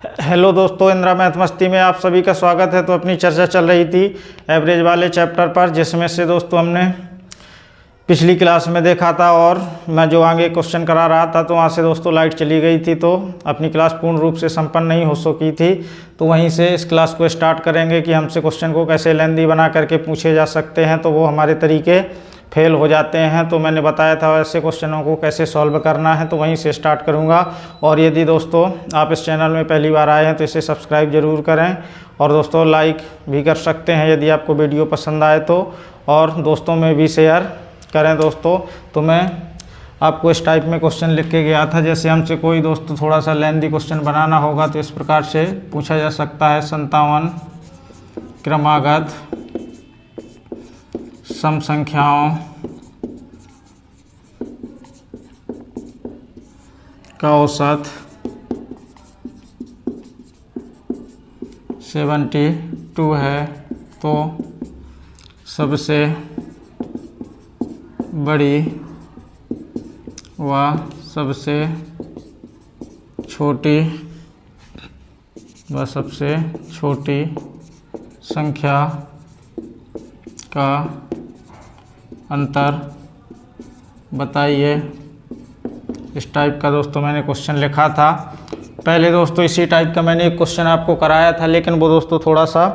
Hello दोस्तों, Indira math मस्ती में आप सभी का स्वागत है। तो अपनी चर्चा चल रही थी एवरेज वाले चैप्टर पर, जिसमें से दोस्तों हमने पिछली क्लास में देखा था और मैं जो आगे क्वेश्चन करा रहा था तो वहाँ से दोस्तों लाइट चली गई थी, तो अपनी क्लास पूर्ण रूप से संपन्न नहीं हो सकी थी। तो वहीं से इस क्लास को स्टार्ट करेंगे कि हमसे क्वेश्चन को कैसे लेंदी बना करके पूछे जा सकते हैं, तो वो हमारे तरीके फेल हो जाते हैं। तो मैंने बताया था वैसे क्वेश्चनों को कैसे सॉल्व करना है, तो वहीं से स्टार्ट करूंगा। और यदि दोस्तों आप इस चैनल में पहली बार आए हैं तो इसे सब्सक्राइब जरूर करें और दोस्तों लाइक भी कर सकते हैं यदि आपको वीडियो पसंद आए तो, और दोस्तों में भी शेयर करें दोस्तों। तो मैं आपको इस टाइप में क्वेश्चन लिख के गया था, जैसे हमसे कोई दोस्तों थोड़ा सा लेंदी क्वेश्चन बनाना होगा तो इस प्रकार से पूछा जा सकता है। 57 क्रमागत सम संख्याओं का औसत 72 है, तो सबसे बड़ी व सबसे छोटी संख्या का अंतर बताइए। इस टाइप का दोस्तों मैंने क्वेश्चन लिखा था। पहले दोस्तों इसी टाइप का मैंने एक क्वेश्चन आपको कराया था, लेकिन वो दोस्तों थोड़ा सा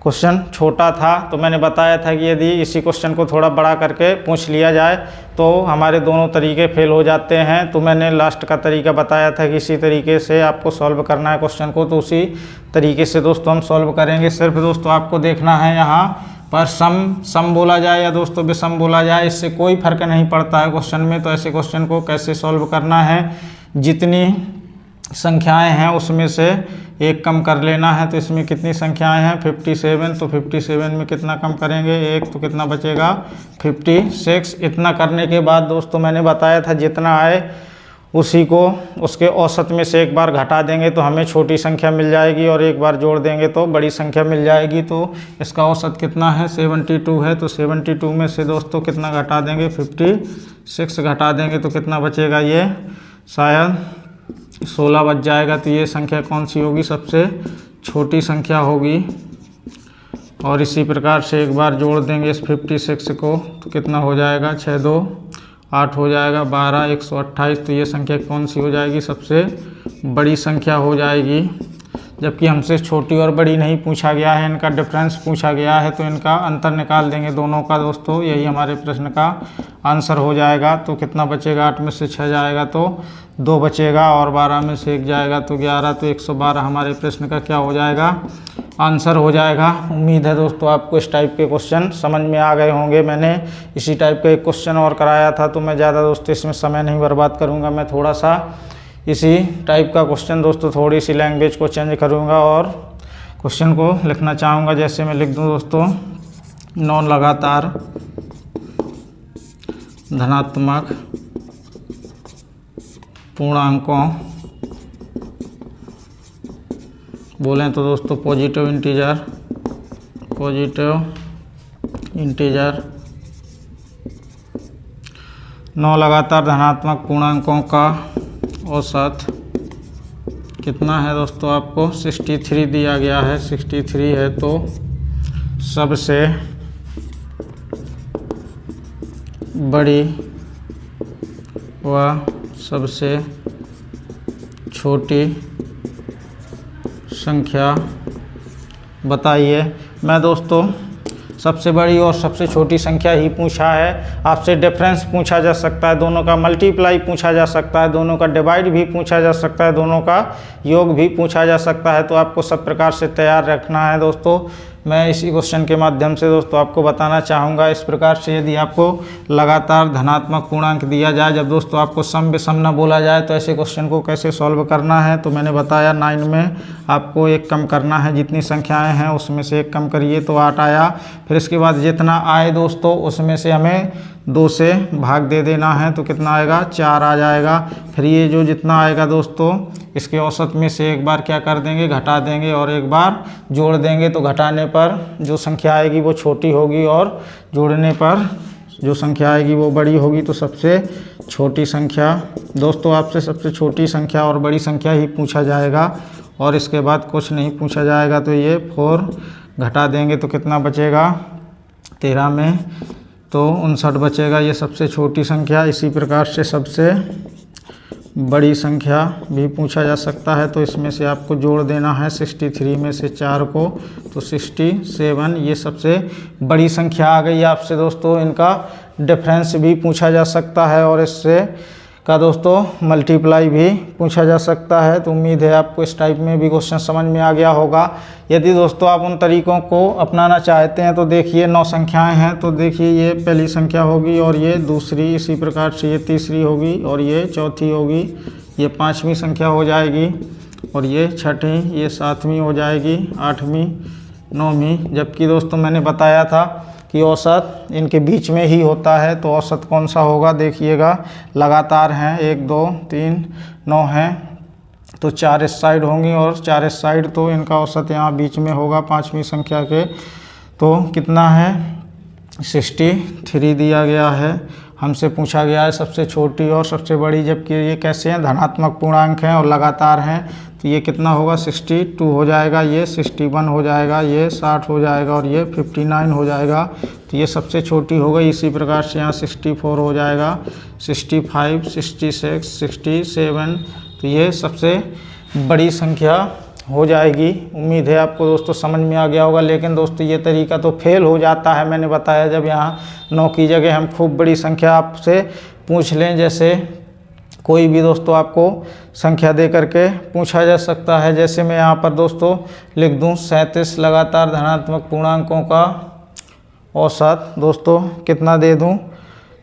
क्वेश्चन छोटा था। तो मैंने बताया था कि यदि इसी क्वेश्चन को थोड़ा बड़ा करके पूछ लिया जाए तो हमारे दोनों तरीके फेल हो जाते हैं। तो मैंने लास्ट का तरीका बताया था कि इसी तरीके से आपको सॉल्व करना है क्वेश्चन को, तो उसी तरीके से दोस्तों हम सॉल्व करेंगे। सिर्फ दोस्तों आपको देखना है यहाँ पर सम बोला जाए या दोस्तों विषम बोला जाए, इससे कोई फर्क नहीं पड़ता है क्वेश्चन में। तो ऐसे क्वेश्चन को कैसे सॉल्व करना है, जितनी संख्याएं हैं उसमें से एक कम कर लेना है। तो इसमें कितनी संख्याएं हैं 57, तो 57 में कितना कम करेंगे, एक, तो कितना बचेगा 56। इतना करने के बाद दोस्तों मैंने बताया था जितना आए उसी को उसके औसत में से एक बार घटा देंगे तो हमें छोटी संख्या मिल जाएगी, और एक बार जोड़ देंगे तो बड़ी संख्या मिल जाएगी। तो इसका औसत कितना है 72 है, तो 72 में से दोस्तों कितना घटा देंगे 56 घटा देंगे तो कितना बचेगा, ये शायद 16 बच जाएगा। तो ये संख्या कौन सी होगी, सबसे छोटी संख्या होगी। और इसी प्रकार से एक बार जोड़ देंगे इस 56 को तो कितना हो जाएगा, 6 2 8 हो जाएगा, 12 128। तो ये संख्या कौन सी हो जाएगी, सबसे बड़ी संख्या हो जाएगी। जबकि हमसे छोटी और बड़ी नहीं पूछा गया है, इनका डिफरेंस पूछा गया है, तो इनका अंतर निकाल देंगे दोनों का दोस्तों, यही हमारे प्रश्न का आंसर हो जाएगा। तो कितना बचेगा, 8 में से 6 जाएगा तो 2 बचेगा, और 12 में से 1 जाएगा तो 11। तो 112 हमारे प्रश्न का क्या हो जाएगा, आंसर हो जाएगा। उम्मीद है दोस्तों आपको इस टाइप के क्वेश्चन समझ में आ गए होंगे। मैंने इसी टाइप का एक क्वेश्चन और कराया था, तो मैं ज़्यादा दोस्तों इसमें समय नहीं बर्बाद करूँगा। मैं थोड़ा सा इसी टाइप का क्वेश्चन दोस्तों थोड़ी सी लैंग्वेज को चेंज करूँगा और क्वेश्चन को लिखना चाहूँगा। जैसे मैं लिख दूँ दोस्तों, 9 लगातार धनात्मक पूर्णांकों, बोलें तो दोस्तों पॉजिटिव इंटीजर 9 लगातार धनात्मक पूर्णांकों का औसत कितना है दोस्तों, आपको 63 दिया गया है। 63 है, तो सबसे बड़ी व सबसे छोटी संख्या बताइए। मैं दोस्तों सबसे बड़ी और सबसे छोटी संख्या ही पूछा है, आपसे डिफरेंस पूछा जा सकता है, दोनों का मल्टीप्लाई पूछा जा सकता है, दोनों का डिवाइड भी पूछा जा सकता है, दोनों का योग भी पूछा जा सकता है। तो आपको सब प्रकार से तैयार रखना है दोस्तों। मैं इसी क्वेश्चन के माध्यम से दोस्तों आपको बताना चाहूँगा। इस प्रकार से यदि आपको लगातार धनात्मक पूर्णांक दिया जाए, जब दोस्तों आपको सम विषम न बोला जाए, तो ऐसे क्वेश्चन को कैसे सॉल्व करना है, तो मैंने बताया 9 में आपको एक कम करना है, जितनी संख्याएं हैं उसमें से एक कम करिए तो 8 आया। फिर इसके बाद जितना आए दोस्तों उसमें से हमें 2 से भाग दे देना है, तो कितना आएगा, 4 आ जाएगा। फिर ये जो जितना आएगा दोस्तों इसके औसत में से एक बार क्या कर देंगे, घटा देंगे, और एक बार जोड़ देंगे। तो घटाने पर जो संख्या आएगी वो छोटी होगी और जोड़ने पर जो संख्या आएगी वो बड़ी होगी। तो सबसे छोटी संख्या दोस्तों, आपसे सबसे छोटी संख्या और बड़ी संख्या ही पूछा जाएगा। और इसके बाद कुछ नहीं पूछा जाएगा। तो ये 4 घटा देंगे तो कितना बचेगा, 13 में तो 59 बचेगा। ये सबसे छोटी संख्या। इसी प्रकार से सबसे बड़ी संख्या भी पूछा जा सकता है। तो इसमें से आपको जोड़ देना है 63 में से 4 को, तो 67। ये सबसे बड़ी संख्या आ गई आपसे दोस्तों। इनका डिफरेंस भी पूछा जा सकता है और इससे का दोस्तों मल्टीप्लाई भी पूछा जा सकता है। तो उम्मीद है आपको इस टाइप में भी क्वेश्चन समझ में आ गया होगा। यदि दोस्तों आप उन तरीक़ों को अपनाना चाहते हैं तो देखिए 9 संख्याएं हैं। तो देखिए ये पहली संख्या होगी और ये दूसरी, इसी प्रकार से ये तीसरी होगी और ये चौथी होगी, ये 5वीं संख्या हो जाएगी और ये 6वीं, ये 7वीं हो जाएगी, 8वीं, 9वीं। जबकि दोस्तों मैंने बताया था कि औसत इनके बीच में ही होता है। तो औसत कौन सा होगा देखिएगा, लगातार हैं 1 2 3 9 हैं तो 4 इस साइड होंगी और 4 इस साइड, तो इनका औसत यहाँ बीच में होगा 5वीं संख्या के। तो कितना है, 63 दिया गया है। हमसे पूछा गया है सबसे छोटी और सबसे बड़ी, जबकि ये कैसे हैं, धनात्मक पूर्णांक हैं और लगातार हैं। तो ये कितना होगा, 62 हो जाएगा, ये 61 हो जाएगा, ये 60 हो जाएगा और ये 59 हो जाएगा। तो ये सबसे छोटी हो गई। इसी प्रकार से यहाँ 64 हो जाएगा, 65, 66, 67। तो ये सबसे बड़ी संख्या हो जाएगी। उम्मीद है आपको दोस्तों समझ में आ गया होगा। लेकिन दोस्तों ये तरीका तो फेल हो जाता है, मैंने बताया, जब यहाँ 9 की जगह हम खूब बड़ी संख्या आपसे पूछ लें। जैसे कोई भी दोस्तों आपको संख्या दे करके पूछा जा सकता है। जैसे मैं यहाँ पर दोस्तों लिख दूँ 37 लगातार धनात्मक पूर्णांकों का औसत दोस्तों कितना दे दूँ।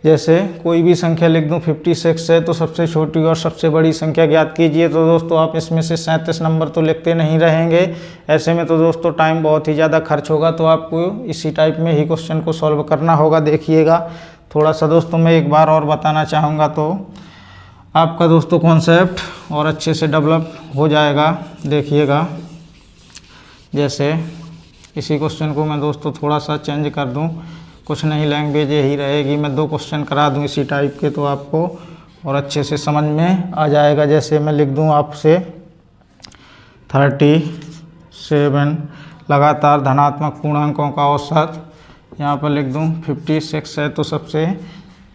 जैसे कोई भी संख्या लिख दूँ 56 है, तो सबसे छोटी और सबसे बड़ी संख्या ज्ञात कीजिए। तो दोस्तों आप इसमें से 37 नंबर तो लिखते नहीं रहेंगे। ऐसे में तो दोस्तों टाइम बहुत ही ज़्यादा खर्च होगा। तो आपको इसी टाइप में ही क्वेश्चन को सॉल्व करना होगा। देखिएगा थोड़ा सा दोस्तों मैं एक बार और बताना चाहूँगा तो आपका दोस्तों कॉन्सेप्ट और अच्छे से डेवलप हो जाएगा। देखिएगा जैसे इसी क्वेश्चन को मैं दोस्तों थोड़ा सा चेंज कर दूं, कुछ नहीं लैंग्वेज यही रहेगी, मैं 2 क्वेश्चन करा दूं इसी टाइप के, तो आपको और अच्छे से समझ में आ जाएगा। जैसे मैं लिख दूं आपसे 37 लगातार धनात्मक पूर्णांकों का औसत, यहाँ पर लिख दूं 56 है, तो सबसे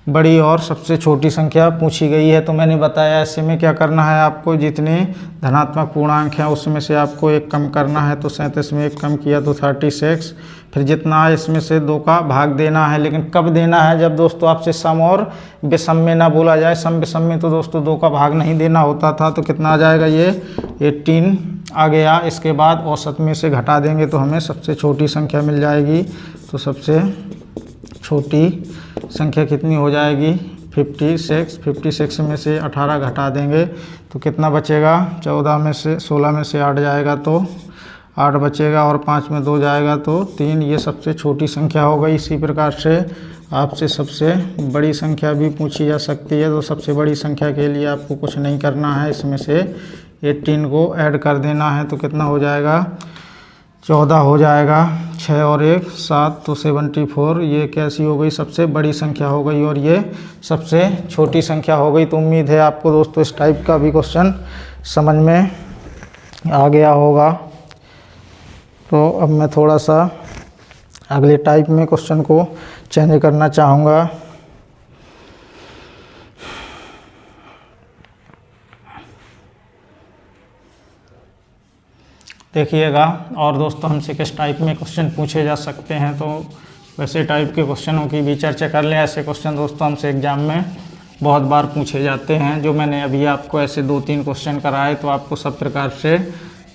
बड़ी और सबसे छोटी संख्या पूछी गई है। तो मैंने बताया ऐसे में क्या करना है, आपको जितने धनात्मक पूर्णांक हैं उसमें से आपको एक कम करना है। तो 37 में एक कम किया तो 36, फिर जितना है इसमें से 2 का भाग देना है। लेकिन कब देना है, जब दोस्तों आपसे सम और विषम में ना बोला जाए। सम विषम में तो दोस्तों 2 का भाग नहीं देना होता था। तो कितना आ जाएगा, ये 18 आ गया। इसके बाद औसत में से घटा देंगे तो हमें सबसे छोटी संख्या मिल जाएगी। तो सबसे छोटी संख्या कितनी हो जाएगी, 56। 56 में से 18 घटा देंगे तो कितना बचेगा, 14 में से 16 में से 8 जाएगा तो 8 बचेगा और 5 में 2 जाएगा तो 3। ये सबसे छोटी संख्या हो गई। इसी प्रकार से आपसे सबसे बड़ी संख्या भी पूछी जा सकती है। तो सबसे बड़ी संख्या के लिए आपको कुछ नहीं करना है, इसमें से 18 को ऐड कर देना है। तो कितना हो जाएगा, 14 हो जाएगा, 6 और 1 7, तो 74। ये कैसी हो गई, सबसे बड़ी संख्या हो गई और ये सबसे छोटी संख्या हो गई। तो उम्मीद है आपको दोस्तों इस टाइप का भी क्वेश्चन समझ में आ गया होगा। तो अब मैं थोड़ा सा अगले टाइप में क्वेश्चन को चेंज करना चाहूँगा। देखिएगा और दोस्तों हमसे किस टाइप में क्वेश्चन पूछे जा सकते हैं, तो वैसे टाइप के क्वेश्चनों की भी चर्चा कर लें। ऐसे क्वेश्चन दोस्तों हमसे एग्जाम में बहुत बार पूछे जाते हैं। जो मैंने अभी आपको ऐसे 2-3 क्वेश्चन कराए, तो आपको सब प्रकार से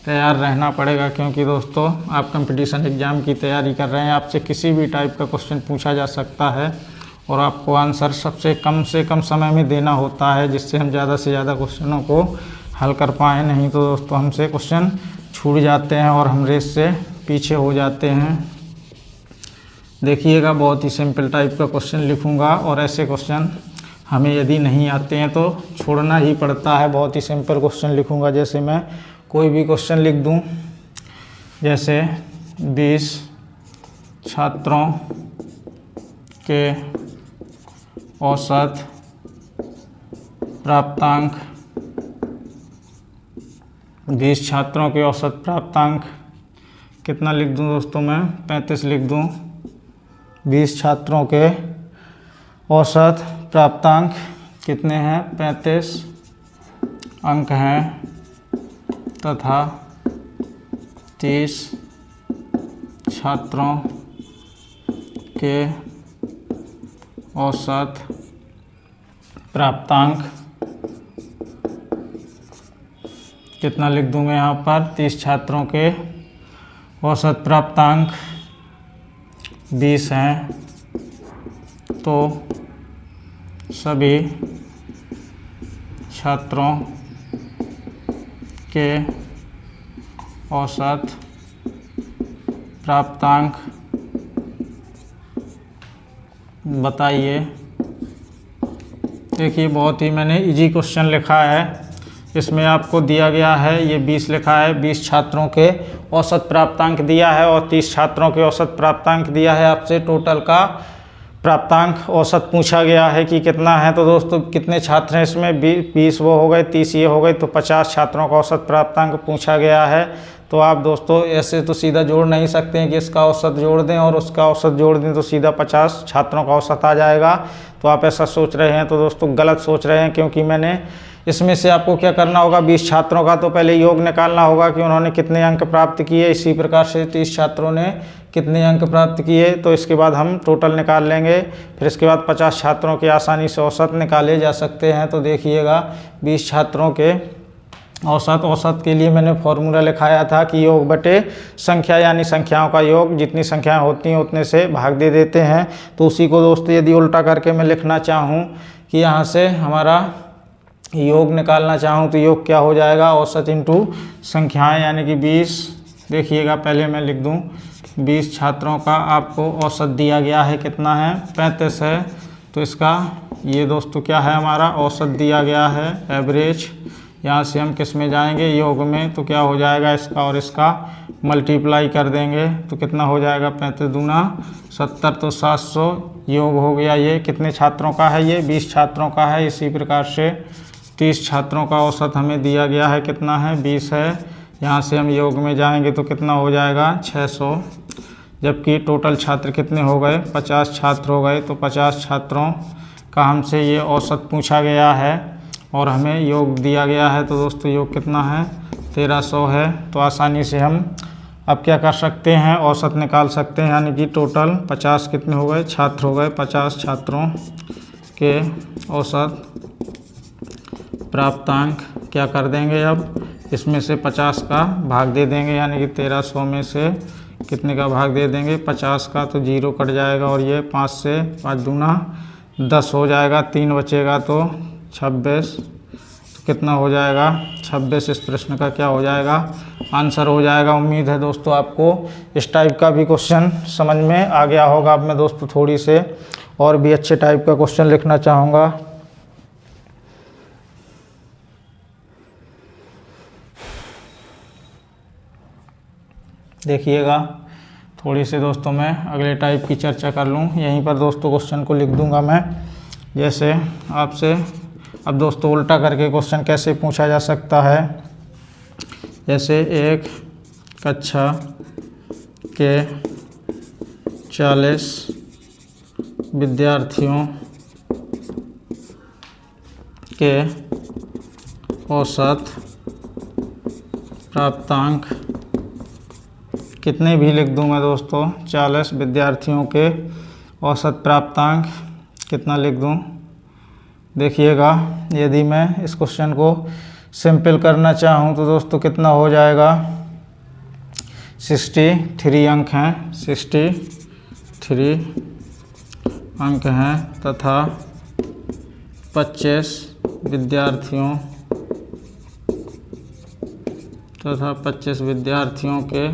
तैयार रहना पड़ेगा, क्योंकि दोस्तों आप कंपटीशन एग्ज़ाम की तैयारी कर रहे हैं। आपसे किसी भी टाइप का क्वेश्चन पूछा जा सकता है और आपको आंसर सबसे कम से कम समय में देना होता है, जिससे हम ज़्यादा से ज़्यादा क्वेश्चनों को हल कर पाएँ। नहीं तो दोस्तों हमसे क्वेश्चन छूट जाते हैं और हम रेस से पीछे हो जाते हैं। देखिएगा बहुत ही सिंपल टाइप का क्वेश्चन लिखूंगा और ऐसे क्वेश्चन हमें यदि नहीं आते हैं तो छोड़ना ही पड़ता है। बहुत ही सिंपल क्वेश्चन लिखूंगा। जैसे मैं कोई भी क्वेश्चन लिख दूं, जैसे 20 छात्रों के औसत प्राप्तांक 20 छात्रों के औसत प्राप्तांक कितना लिख दूं दोस्तों मैं? 35 लिख दूं। 20 छात्रों के औसत प्राप्तांक कितने हैं? 35 अंक हैं तथा 30 छात्रों के औसत प्राप्तांक कितना लिख दूँ मैं यहाँ पर? 30 छात्रों के औसत प्राप्तांक 20 हैं, तो सभी छात्रों के औसत प्राप्तांक बताइए। देखिए बहुत ही मैंने इजी क्वेश्चन लिखा है। इसमें आपको दिया गया है, ये 20 लिखा है, 20 छात्रों के औसत प्राप्तांक दिया है और 30 छात्रों के औसत प्राप्तांक दिया है। आपसे टोटल का प्राप्तांक औसत पूछा गया है कि कितना है। तो दोस्तों कितने छात्र हैं इसमें? 20 वो हो गए, 30 ये हो गए, तो 50 छात्रों का औसत प्राप्तांक पूछा गया है। तो आप दोस्तों ऐसे तो सीधा जोड़ नहीं सकते हैं कि इसका औसत जोड़ दें और उसका औसत जोड़ दें तो सीधा 50 छात्रों का औसत आ जाएगा। तो आप ऐसा सोच रहे हैं तो दोस्तों गलत सोच रहे हैं, क्योंकि मैंने इसमें से आपको क्या करना होगा? 20 छात्रों का तो पहले योग निकालना होगा कि उन्होंने कितने अंक प्राप्त किए। इसी प्रकार से 30 छात्रों ने कितने अंक प्राप्त किए, तो इसके बाद हम टोटल निकाल लेंगे। फिर इसके बाद 50 छात्रों के आसानी से औसत निकाले जा सकते हैं। तो देखिएगा 20 छात्रों के औसत के लिए मैंने फॉर्मूला लिखाया था कि योग बटे संख्या, यानी संख्याओं का योग, जितनी संख्याएं होती हैं उतने से भाग दे देते हैं। तो उसी को दोस्तों यदि उल्टा करके मैं लिखना चाहूँ कि यहाँ से हमारा योग निकालना चाहूँ तो योग क्या हो जाएगा? औसत इंटू संख्याएं, यानी कि 20। देखिएगा पहले मैं लिख दूँ 20 छात्रों का आपको औसत दिया गया है, कितना है? 35 है। तो इसका ये दोस्तों क्या है? हमारा औसत दिया गया है, एवरेज। यहाँ से हम किस में जाएंगे? योग में। तो क्या हो जाएगा? इसका और इसका मल्टीप्लाई कर देंगे तो कितना हो जाएगा? 35 दूना 70, तो 700 योग हो गया। ये कितने छात्रों का है? ये 20 छात्रों का है। इसी प्रकार से 30 छात्रों का औसत हमें दिया गया है, कितना है? 20 है। यहाँ से हम योग में जाएंगे तो कितना हो जाएगा? 600। जबकि टोटल छात्र कितने हो गए? 50 छात्र हो गए। तो 50 छात्रों का हमसे ये औसत पूछा गया है और हमें योग दिया गया है। तो दोस्तों योग कितना है? 1300 है। तो आसानी से हम अब क्या कर सकते हैं? औसत निकाल सकते हैं, यानी कि टोटल 50 कितने हो गए? छात्र हो गए। 50 छात्रों के औसत प्राप्तांक क्या कर देंगे? अब इसमें से 50 का भाग दे देंगे, यानी कि 1300 में से कितने का भाग दे देंगे? 50 का। तो 0 कट जाएगा और ये 5 से 5 दूना 10 हो जाएगा। 3 बचेगा तो 26। तो कितना हो जाएगा? 26 इस प्रश्न का क्या हो जाएगा? आंसर हो जाएगा। उम्मीद है दोस्तों आपको इस टाइप का भी क्वेश्चन समझ में आ गया होगा। अब मैं दोस्तों थोड़ी से और भी अच्छे टाइप का क्वेश्चन लिखना चाहूँगा। देखिएगा थोड़ी से दोस्तों मैं अगले टाइप की चर्चा कर लूँ। यहीं पर दोस्तों क्वेश्चन को लिख दूंगा मैं। जैसे आपसे अब दोस्तों उल्टा करके क्वेश्चन कैसे पूछा जा सकता है? जैसे एक कक्षा के 40 विद्यार्थियों के औसत प्राप्तांक कितने भी लिख दूँ मैं दोस्तों? 40 विद्यार्थियों के औसत प्राप्तांक कितना लिख दूँ? देखिएगा यदि मैं इस क्वेश्चन को सिंपल करना चाहूँ तो दोस्तों कितना हो जाएगा? 63 अंक हैं, 63 अंक हैं तथा 25 विद्यार्थियों के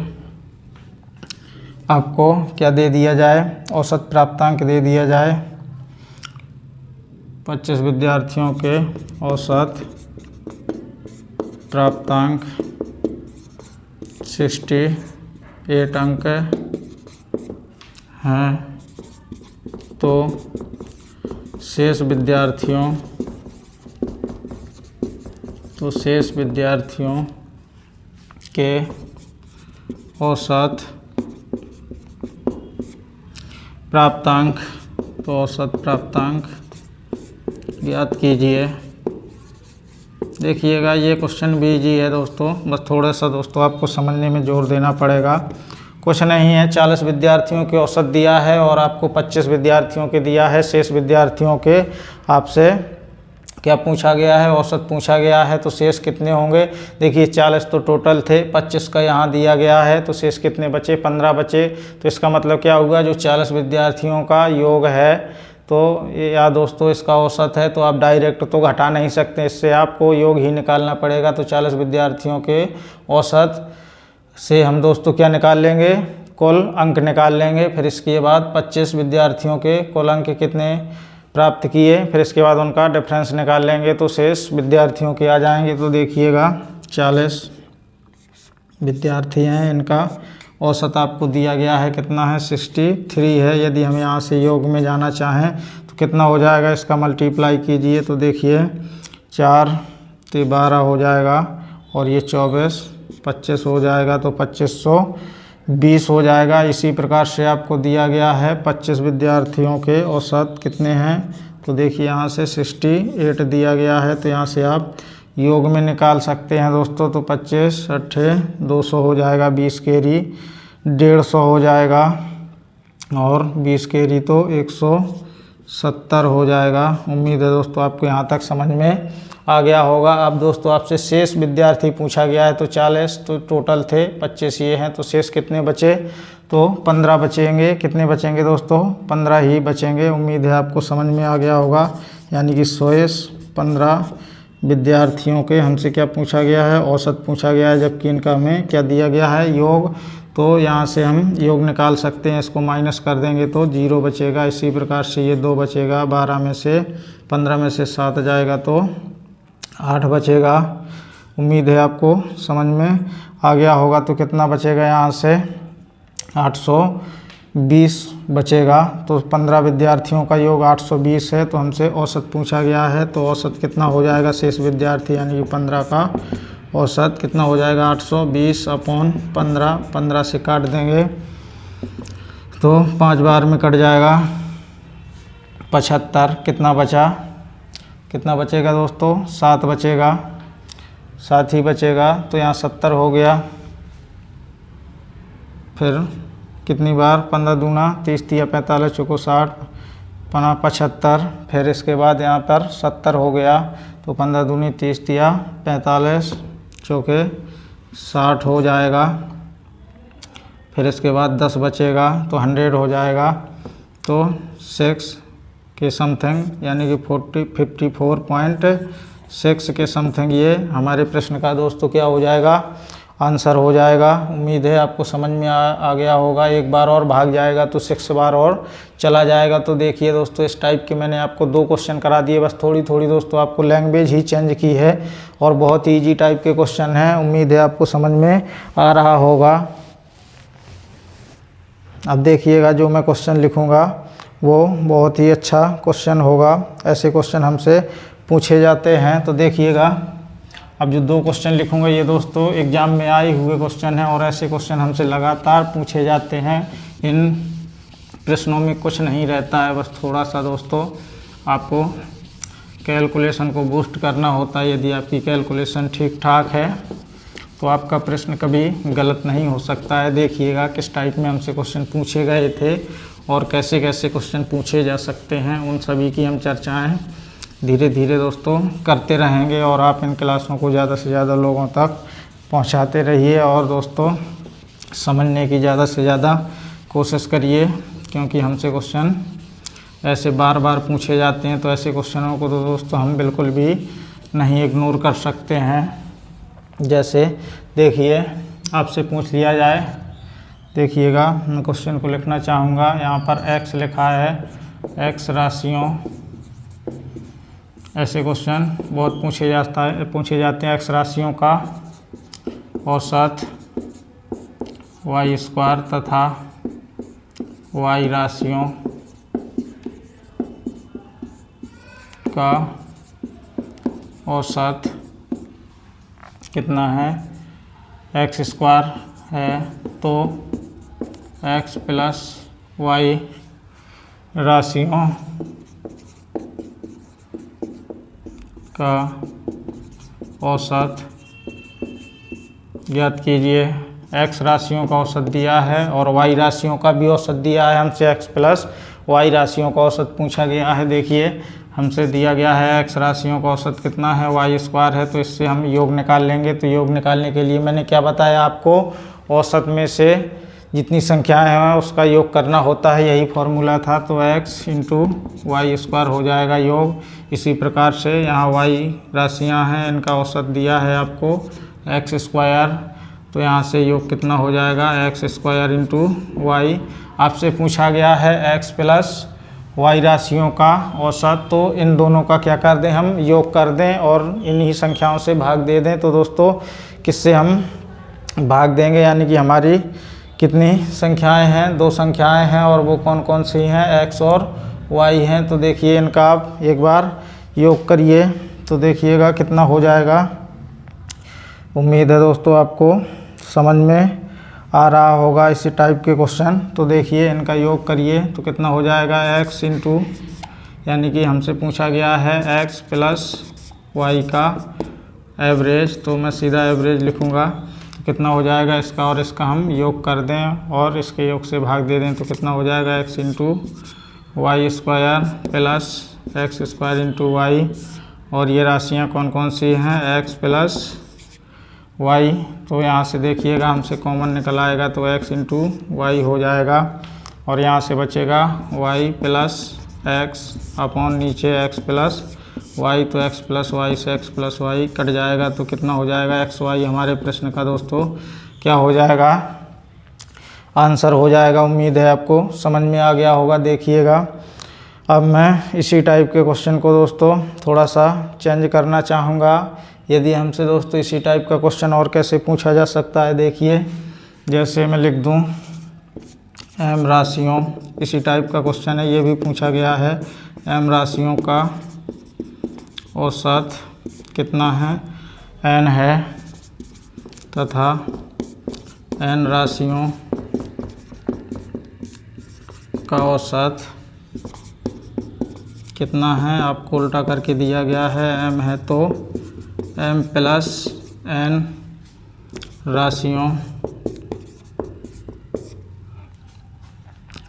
आपको क्या दे दिया जाए? औसत प्राप्तांक दे दिया जाए। 25 विद्यार्थियों के औसत प्राप्तांक 68 अंक हैं। तो शेष विद्यार्थियों के औसत प्राप्तांक, तो औसत प्राप्तांक ज्ञात कीजिए। देखिएगा ये क्वेश्चन भी इजी है दोस्तों, बस थोड़ा सा दोस्तों आपको समझने में जोर देना पड़ेगा। कुछ नहीं है, 40 विद्यार्थियों के औसत दिया है और आपको 25 विद्यार्थियों के दिया है। शेष विद्यार्थियों के आपसे क्या पूछा गया है, औसत पूछा गया है। तो शेष कितने होंगे, देखिए 40 तो टोटल थे, 25 का यहाँ दिया गया है, तो शेष कितने बचे, 15 बचे। तो इसका मतलब क्या हुआ, जो 40 विद्यार्थियों का योग है तो ये या दोस्तों इसका औसत है, तो आप डायरेक्ट तो घटा नहीं सकते, इससे आपको योग ही निकालना पड़ेगा। तो 40 विद्यार्थियों के औसत से हम दोस्तों क्या निकाल लेंगे, कुल अंक निकाल लेंगे। फिर इसके बाद 25 विद्यार्थियों के कुल अंक कितने प्राप्त किए, फिर इसके बाद उनका डिफरेंस निकाल लेंगे, तो शेष विद्यार्थियों के आ जाएंगे। तो देखिएगा 40 विद्यार्थी हैं, इनका औसत आपको दिया गया है, कितना है 63 है। यदि हम यहाँ से योग में जाना चाहें तो कितना हो जाएगा, इसका मल्टीप्लाई कीजिए। तो देखिए 4 तो 12 हो जाएगा और ये 24 25 हो जाएगा, तो 2520 हो जाएगा। इसी प्रकार से आपको दिया गया है 25 विद्यार्थियों के औसत कितने हैं, तो देखिए यहाँ से 68 दिया गया है, तो यहाँ से आप योग में निकाल सकते हैं दोस्तों। तो 25 8 200 हो जाएगा, 20 केरी 150 हो जाएगा और 20 केरी तो 170 हो जाएगा। उम्मीद है दोस्तों आपको यहाँ तक समझ में आ गया होगा। अब दोस्तों आपसे शेष विद्यार्थी पूछा गया है, तो 40 तो टोटल थे, 25 ये हैं, तो शेष कितने बचे, तो 15 बचेंगे। कितने बचेंगे दोस्तों, 15 ही बचेंगे। उम्मीद है आपको समझ में आ गया होगा। यानी कि शेष 15 विद्यार्थियों के हमसे क्या पूछा गया है, औसत पूछा गया है, जबकि इनका हमें क्या दिया गया है, योग। तो यहाँ से हम योग निकाल सकते हैं, इसको माइनस कर देंगे तो 0 बचेगा। इसी प्रकार से ये 2 बचेगा, 12 में से 15 में से 7 जाएगा तो 8 बचेगा। उम्मीद है आपको समझ में आ गया होगा। तो कितना बचेगा यहाँ से 820 बचेगा। तो 15 विद्यार्थियों का योग 820 है, तो हमसे औसत पूछा गया है, तो औसत कितना हो जाएगा, शेष विद्यार्थी यानी कि 15 का औसत कितना हो जाएगा, 820/15, 15 से काट देंगे तो 5 बार में कट जाएगा 75। कितना बचा, कितना बचेगा दोस्तों, 7 बचेगा, 7 ही बचेगा। तो यहाँ 70 हो गया। फिर कितनी बार, 15 दूना 30 या 45 चौको 60 75। फिर इसके बाद यहाँ पर 70 हो गया, तो 15 दूनी 30 या 45 चौके 60 हो जाएगा। फिर इसके बाद 10 बचेगा, तो 100 हो जाएगा। तो 6 के समथिंग यानी कि 54.6 के समथिंग ये हमारे प्रश्न का दोस्तों क्या हो जाएगा, आंसर हो जाएगा। उम्मीद है आपको समझ में आ गया होगा। एक बार और भाग जाएगा तो 6 बार और चला जाएगा। तो देखिए दोस्तों इस टाइप के मैंने आपको 2 क्वेश्चन करा दिए, बस थोड़ी थोड़ी दोस्तों आपको लैंग्वेज ही चेंज की है और बहुत ही ईजी टाइप के क्वेश्चन हैं। उम्मीद है आपको समझ में आ रहा होगा। अब देखिएगा जो मैं क्वेश्चन लिखूँगा वो बहुत ही अच्छा क्वेश्चन होगा। ऐसे क्वेश्चन हमसे पूछे जाते हैं। तो देखिएगा अब जो 2 क्वेश्चन लिखूंगा ये दोस्तों एग्ज़ाम में आए हुए क्वेश्चन हैं और ऐसे क्वेश्चन हमसे लगातार पूछे जाते हैं। इन प्रश्नों में कुछ नहीं रहता है, बस थोड़ा सा दोस्तों आपको कैलकुलेशन को बूस्ट करना होता है। यदि आपकी कैलकुलेशन ठीक ठाक है तो आपका प्रश्न कभी गलत नहीं हो सकता है। देखिएगा किस टाइप में हमसे क्वेश्चन पूछे गए थे और कैसे कैसे क्वेश्चन पूछे जा सकते हैं, उन सभी की हम चर्चाएं धीरे धीरे दोस्तों करते रहेंगे। और आप इन क्लासों को ज़्यादा से ज़्यादा लोगों तक पहुंचाते रहिए और दोस्तों समझने की ज़्यादा से ज़्यादा कोशिश करिए, क्योंकि हमसे क्वेश्चन ऐसे बार बार पूछे जाते हैं। तो ऐसे क्वेश्चनों को तो दोस्तों हम बिल्कुल भी नहीं इग्नोर कर सकते हैं। जैसे देखिए आपसे पूछ लिया जाए, देखिएगा मैं क्वेश्चन को लिखना चाहूँगा। यहाँ पर x लिखा है, x राशियों, ऐसे क्वेश्चन बहुत पूछे जाते हैं। x राशियों का औसत y² तथा y राशियों का औसत कितना है, एक्स स्क्वायर है तो एक्स प्लस वाई राशियों का औसत ज्ञात कीजिए। एक्स राशियों का औसत दिया है और वाई राशियों का भी औसत दिया है हमसे। एक्स प्लस वाई राशियों का औसत पूछा गया है। देखिए हमसे दिया गया है एक्स राशियों का औसत कितना है, वाई स्क्वायर है, तो इससे हम योग निकाल लेंगे। तो योग निकालने के लिए मैंने क्या बताया आपको, औसत में से जितनी संख्याएं हैं उसका योग करना होता है, यही फॉर्मूला था। तो एक्स इंटू वाई स्क्वायर हो जाएगा योग। इसी प्रकार से यहाँ वाई राशियाँ हैं, इनका औसत दिया है आपको एक्स स्क्वायर, तो यहाँ से योग कितना हो जाएगा, एक्स स्क्वायर इंटू वाई। आपसे पूछा गया है एक्स प्लस वाई राशियों का औसत, तो इन दोनों का क्या कर दें, हम योग कर दें और इन्हीं संख्याओं से भाग दे दें। तो दोस्तों किससे हम भाग देंगे, यानी कि हमारी कितनी संख्याएं हैं, 2 संख्याएं हैं और वो कौन कौन सी हैं, एक्स और वाई हैं। तो देखिए इनका आप एक बार योग करिए तो देखिएगा कितना हो जाएगा। उम्मीद है दोस्तों आपको समझ में आ रहा होगा इसी टाइप के क्वेश्चन। तो देखिए इनका योग करिए तो कितना हो जाएगा, एक्स इंटू, यानी कि हमसे पूछा गया है एक्स प्लस वाई का एवरेज, तो मैं सीधा एवरेज लिखूँगा। तो कितना हो जाएगा, इसका और इसका हम योग कर दें और इसके योग से भाग दे दें तो कितना हो जाएगा, x into y square plus x square into y. और ये राशियाँ कौन कौन सी हैं, एक्स प्लस वाई, तो यहाँ से देखिएगा हमसे कॉमन निकल आएगा तो एक्स इंटू वाई हो जाएगा और यहाँ से बचेगा वाई प्लस एक्स अपॉन नीचे एक्स प्लस वाई, तो एक्स प्लस वाई से एक्स प्लस वाई कट जाएगा तो कितना हो जाएगा, एक्स वाई हमारे प्रश्न का दोस्तों क्या हो जाएगा, आंसर हो जाएगा। उम्मीद है आपको समझ में आ गया होगा। देखिएगा अब मैं इसी टाइप के क्वेश्चन को दोस्तों थोड़ा सा चेंज करना चाहूँगा। यदि हमसे दोस्तों इसी टाइप का क्वेश्चन और कैसे पूछा जा सकता है, देखिए जैसे मैं लिख दूं एम राशियों, इसी टाइप का क्वेश्चन है, ये भी पूछा गया है। एम राशियों का औसत कितना है, एन है, तथा एन राशियों का औसत कितना है, आपको उल्टा करके दिया गया है। एम है तो एम प्लस एन राशियों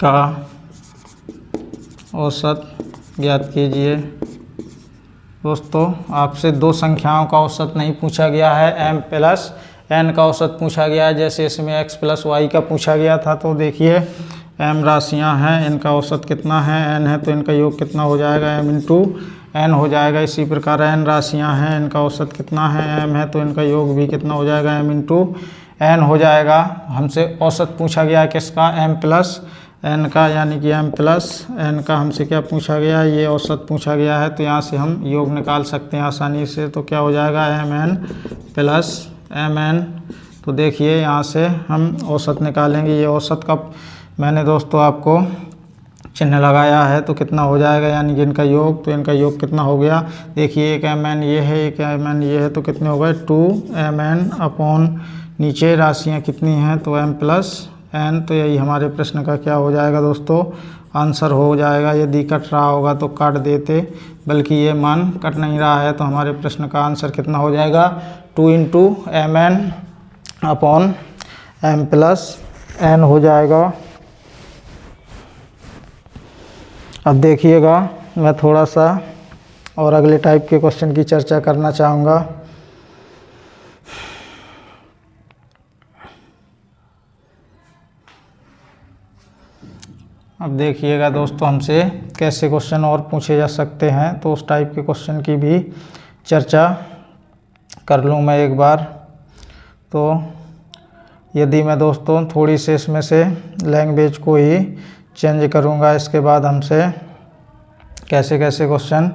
का औसत ज्ञात कीजिए। दोस्तों आपसे 2 संख्याओं का औसत नहीं पूछा गया है, एम प्लस एन का औसत पूछा गया है। जैसे इसमें एक्स प्लस वाई का पूछा गया था। तो देखिए एम राशियां हैं, इनका औसत कितना है, एन है, तो इनका योग कितना हो जाएगा, एम इंटू एन हो जाएगा। इसी प्रकार एन राशियां हैं, इनका औसत कितना है, एम है, तो इनका योग भी कितना हो जाएगा, एम इंटू एन हो जाएगा। हमसे औसत पूछा गया है किसका, एम प्लस एन का, यानी कि एम प्लस एन का हमसे क्या पूछा गया है, ये औसत पूछा गया है। तो यहाँ से हम योग निकाल सकते हैं आसानी से। तो क्या हो जाएगा, m n plus m n. तो देखिए यहाँ से हम औसत निकालेंगे। ये औसत का मैंने दोस्तों आपको चिन्ह लगाया है, तो कितना हो जाएगा, यानी कि इनका योग, तो इनका योग कितना हो गया, देखिए एक एम एन ये है, एक एम एन ये है, तो कितने हो गए, 2 एम एन अपॉन नीचे राशियाँ कितनी हैं, तो एम प्लस एन। तो यही हमारे प्रश्न का क्या हो जाएगा दोस्तों, आंसर हो जाएगा। यदि कट रहा होगा तो काट देते, बल्कि ये मान कट नहीं रहा है, तो हमारे प्रश्न का आंसर कितना हो जाएगा, 2 into m n upon m plus n हो जाएगा। अब देखिएगा मैं थोड़ा सा और अगले टाइप के क्वेश्चन की चर्चा करना चाहूँगा। अब देखिएगा दोस्तों हमसे कैसे क्वेश्चन और पूछे जा सकते हैं, तो उस टाइप के क्वेश्चन की भी चर्चा कर लूँ मैं एक बार। तो यदि मैं दोस्तों थोड़ी सी इसमें से लैंग्वेज को ही चेंज करूँगा, इसके बाद हमसे कैसे कैसे क्वेश्चन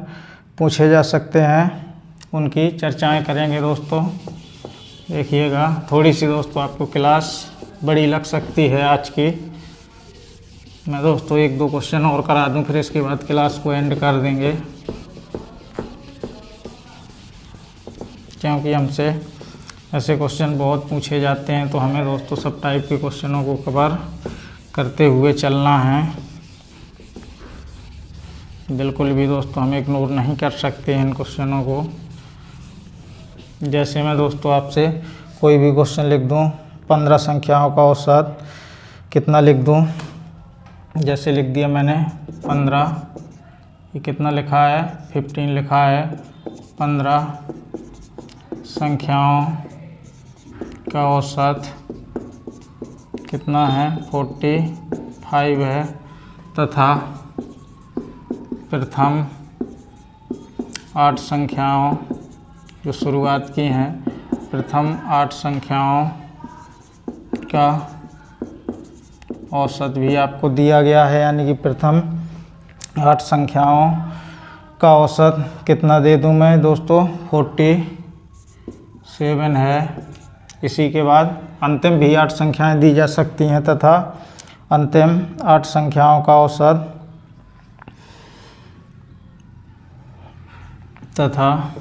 पूछे जा सकते हैं उनकी चर्चाएं करेंगे दोस्तों। देखिएगा थोड़ी सी दोस्तों आपको क्लास बड़ी लग सकती है आज की। मैं दोस्तों 1-2 क्वेश्चन और करा दूं, फिर इसके बाद क्लास को एंड कर देंगे, क्योंकि हमसे ऐसे क्वेश्चन बहुत पूछे जाते हैं, तो हमें दोस्तों सब टाइप के क्वेश्चनों को कवर करते हुए चलना है। बिल्कुल भी दोस्तों हम इग्नोर नहीं कर सकते इन क्वेश्चनों को। जैसे मैं दोस्तों आपसे कोई भी क्वेश्चन लिख दूं, 15 संख्याओं का औसत कितना लिख दूं। जैसे लिख दिया मैंने 15, ये कितना लिखा है 15 लिखा है। 15 संख्याओं का औसत कितना है 45 है, तथा प्रथम 8 संख्याओं जो शुरुआत की हैं, प्रथम 8 संख्याओं का औसत भी आपको दिया गया है, यानी कि प्रथम 8 संख्याओं का औसत कितना दे दूं मैं दोस्तों 47 है। इसी के बाद अंतिम भी 8 संख्याएं दी जा सकती हैं, तथा अंतिम 8 संख्याओं का औसत तथा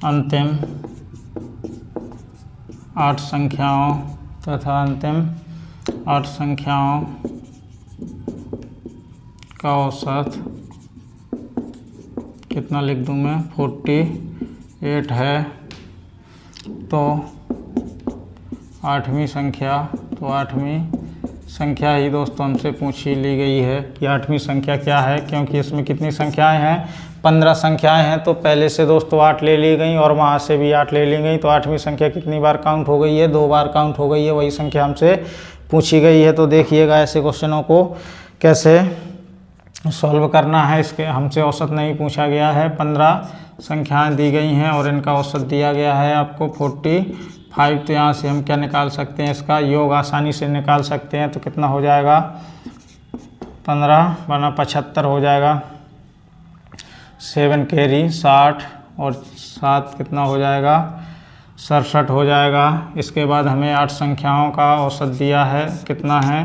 अंतिम 8 संख्याओं तथा अंतिम 8 संख्याओं का औसत कितना लिख दूं मैं 48 है। तो 8वीं संख्या, तो 8वीं संख्या ही दोस्तों हमसे पूछी ली गई है कि 8वीं संख्या क्या है, क्योंकि इसमें कितनी संख्याएं हैं 15 संख्याएं हैं, तो पहले से दोस्तों 8 ले ली गई और वहाँ से भी 8 ले ली गई, तो 8वीं संख्या कितनी बार काउंट हो गई है 2 बार काउंट हो गई है, वही संख्या हमसे पूछी गई है। तो देखिएगा ऐसे क्वेश्चनों को कैसे सॉल्व करना है। इसके हमसे औसत नहीं पूछा गया है, 15 संख्याएं दी गई हैं और इनका औसत दिया गया है आपको 45। तो यहाँ से हम क्या निकाल सकते हैं, इसका योग आसानी से निकाल सकते हैं। तो कितना हो जाएगा 15 बना 75 हो जाएगा, 7 कैरी 60 और 7 कितना हो जाएगा 67 हो जाएगा। इसके बाद हमें 8 संख्याओं का औसत दिया है, कितना है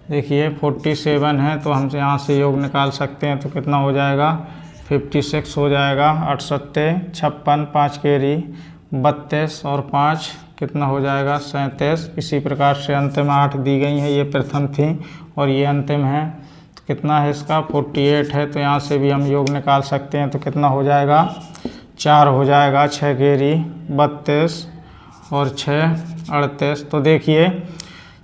देखिए 47 है, तो हमसे यहाँ से योग निकाल सकते हैं। तो कितना हो जाएगा 56 हो जाएगा, 8 सत्ते 56, 5 कैरी 32 और 5 कितना हो जाएगा 37। इसी प्रकार से अंतिम 8 दी गई हैं, ये प्रथम थी और ये अंतिम है। तो कितना है इसका 48 है, तो यहाँ से भी हम योग निकाल सकते हैं। तो कितना हो जाएगा 4 हो जाएगा, 6 कैरी 32 और 6 38। तो देखिए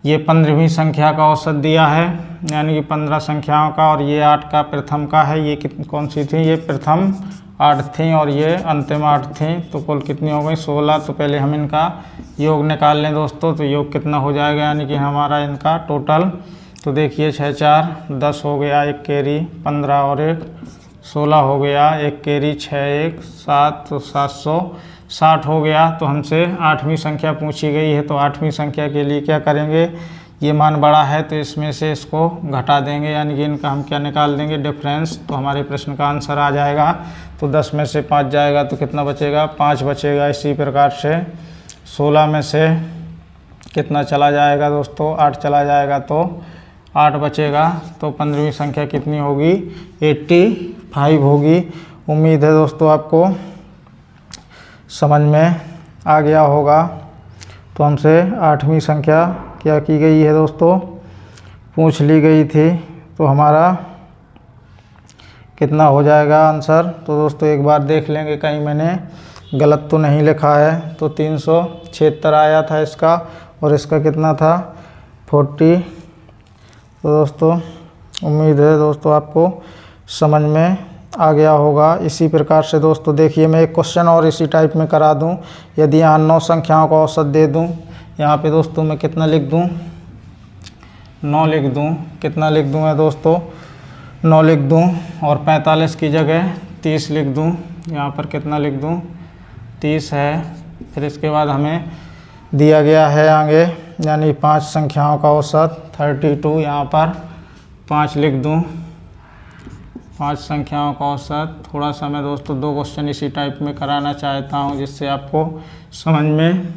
ये 15वीं संख्या का औसत दिया है, यानी कि 15 संख्याओं का, और ये 8 का प्रथम का है। ये कौन सी थी, ये प्रथम 8 थी और ये अंतिम 8 थी, तो कुल कितनी हो गई 16। तो पहले हम इनका योग निकाल लें दोस्तों। तो योग कितना हो जाएगा, यानी कि हमारा इनका टोटल, तो देखिए 6 4 10 हो गया, 1 कैरी 15 और 1 16 हो गया, 1 कैरी 6 1 7, तो 760 हो गया। तो हमसे 8वीं संख्या पूछी गई है, तो 8वीं संख्या के लिए क्या करेंगे, ये मान बड़ा है तो इसमें से इसको घटा देंगे, यानी कि इनका हम क्या निकाल देंगे डिफरेंस। तो हमारे प्रश्न का आंसर आ जाएगा। तो 10 में से 5 जाएगा तो कितना बचेगा 5 बचेगा। इसी प्रकार से 16 में से कितना चला जाएगा दोस्तों 8 चला जाएगा तो 8 बचेगा। तो 15वीं संख्या कितनी होगी 85 होगी। उम्मीद है दोस्तों आपको समझ में आ गया होगा। तो हमसे 8वीं संख्या क्या की गई है दोस्तों, पूछ ली गई थी। तो हमारा कितना हो जाएगा आंसर, तो दोस्तों एक बार देख लेंगे कहीं मैंने गलत तो नहीं लिखा है। तो 376 आया था इसका, और इसका कितना था 40। तो दोस्तों उम्मीद है दोस्तों आपको समझ में आ गया होगा। इसी प्रकार से दोस्तों देखिए मैं एक क्वेश्चन और इसी टाइप में करा दूं। यदि यहाँ 9 संख्याओं का औसत दे दूं, यहाँ पे दोस्तों मैं कितना लिख दूं 9 लिख दूं। कितना लिख दूं मैं दोस्तों 9 लिख दूं, और 45 की जगह 30 लिख दूं। यहाँ पर कितना लिख दूं 30 है। फिर इसके बाद हमें दिया गया है आगे, यानी 5 संख्याओं का औसत 32। यहाँ पर 5 लिख दूं, 5 संख्याओं का औसत। थोड़ा सा मैं दोस्तों 2 क्वेश्चन इसी टाइप में कराना चाहता हूँ, जिससे आपको समझ में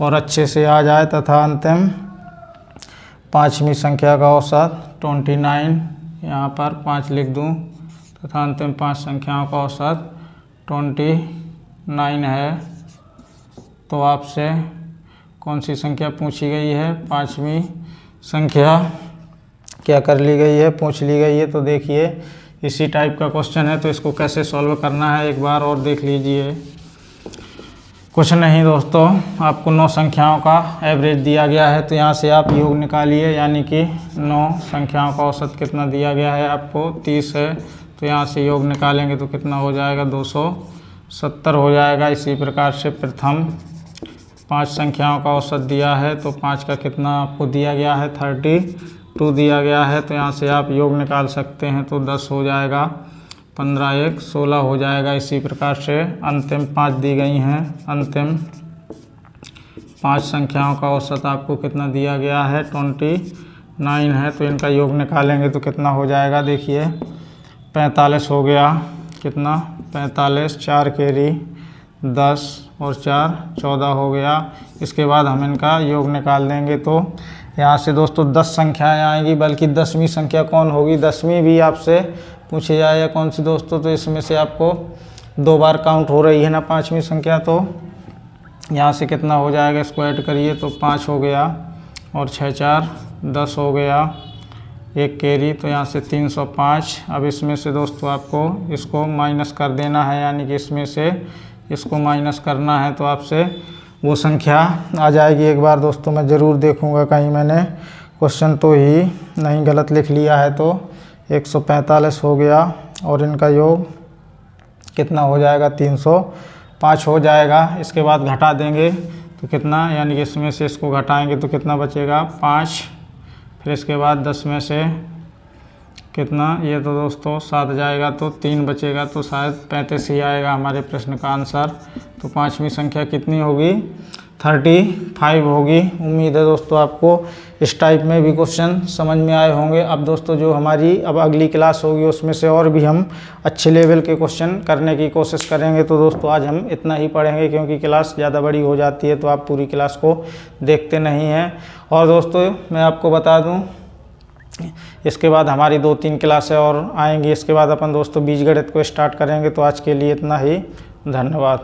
और अच्छे से आ जाए। तथा अंतिम 5वीं संख्या का औसत 29, यहाँ पर 5 लिख दूँ, तथा अंतिम 5 संख्याओं का औसत 29 है। तो आपसे कौन सी संख्या पूछी गई है, 5वीं संख्या क्या कर ली गई है, पूछ ली गई है। तो देखिए इसी टाइप का क्वेश्चन है, तो इसको कैसे सॉल्व करना है एक बार और देख लीजिए। कुछ नहीं दोस्तों, आपको 9 संख्याओं का एवरेज दिया गया है, तो यहाँ से आप योग निकालिए, यानी कि 9 संख्याओं का औसत कितना दिया गया है आपको, 30 है। तो यहाँ से योग निकालेंगे तो कितना हो जाएगा, 270 हो जाएगा। इसी प्रकार से प्रथम 5 संख्याओं का औसत दिया है, तो 5 का कितना आपको दिया गया है, 32 दिया गया है। तो यहाँ से आप योग निकाल सकते हैं, तो 10 हो जाएगा, 15 1 16 हो जाएगा। इसी प्रकार से अंतिम 5 दी गई हैं, अंतिम 5 संख्याओं का औसत आपको कितना दिया गया है, 29 है। तो इनका योग निकालेंगे तो कितना हो जाएगा, देखिए 45 हो गया, कितना 45, 4 कैरी 10 और 4 14 हो गया। इसके बाद हम इनका योग निकाल देंगे, तो यहाँ से दोस्तों 10 संख्याएँ आएंगी, बल्कि 10वीं संख्या कौन होगी, 10वीं भी आपसे पूछी जाए या कौन सी दोस्तों, तो इसमें से आपको 2 बार काउंट हो रही है ना 5वीं संख्या। तो यहाँ से कितना हो जाएगा, इसको ऐड करिए तो 5 हो गया और 6 4 10 हो गया, 1 कैरी, तो यहाँ से 305। अब इसमें से दोस्तों आपको इसको माइनस कर देना है, यानी कि इसमें से इसको माइनस करना है, तो आपसे वो संख्या आ जाएगी। एक बार दोस्तों मैं ज़रूर देखूँगा कहीं मैंने क्वेश्चन तो ही नहीं गलत लिख लिया है। तो 145 हो गया और इनका योग कितना हो जाएगा, 305 हो जाएगा। इसके बाद घटा देंगे तो कितना, यानी कि इसमें से इसको घटाएंगे तो कितना बचेगा, 5। फिर इसके बाद 10 में से कितना, ये तो दोस्तों 7 जाएगा, तो 3 बचेगा, तो शायद 35 ही आएगा हमारे प्रश्न का आंसर। तो 5वीं संख्या कितनी होगी, 35 होगी। उम्मीद है दोस्तों आपको इस टाइप में भी क्वेश्चन समझ में आए होंगे। अब दोस्तों जो हमारी अब अगली क्लास होगी उसमें से और भी हम अच्छे लेवल के क्वेश्चन करने की कोशिश करेंगे। तो दोस्तों आज हम इतना ही पढ़ेंगे, क्योंकि क्लास ज़्यादा बड़ी हो जाती है तो आप पूरी क्लास को देखते नहीं हैं। और दोस्तों मैं आपको बता दूँ, इसके बाद हमारी 2-3 क्लासें और आएंगी। इसके बाद अपन दोस्तों बीजगणित को स्टार्ट करेंगे। तो आज के लिए इतना ही, धन्यवाद।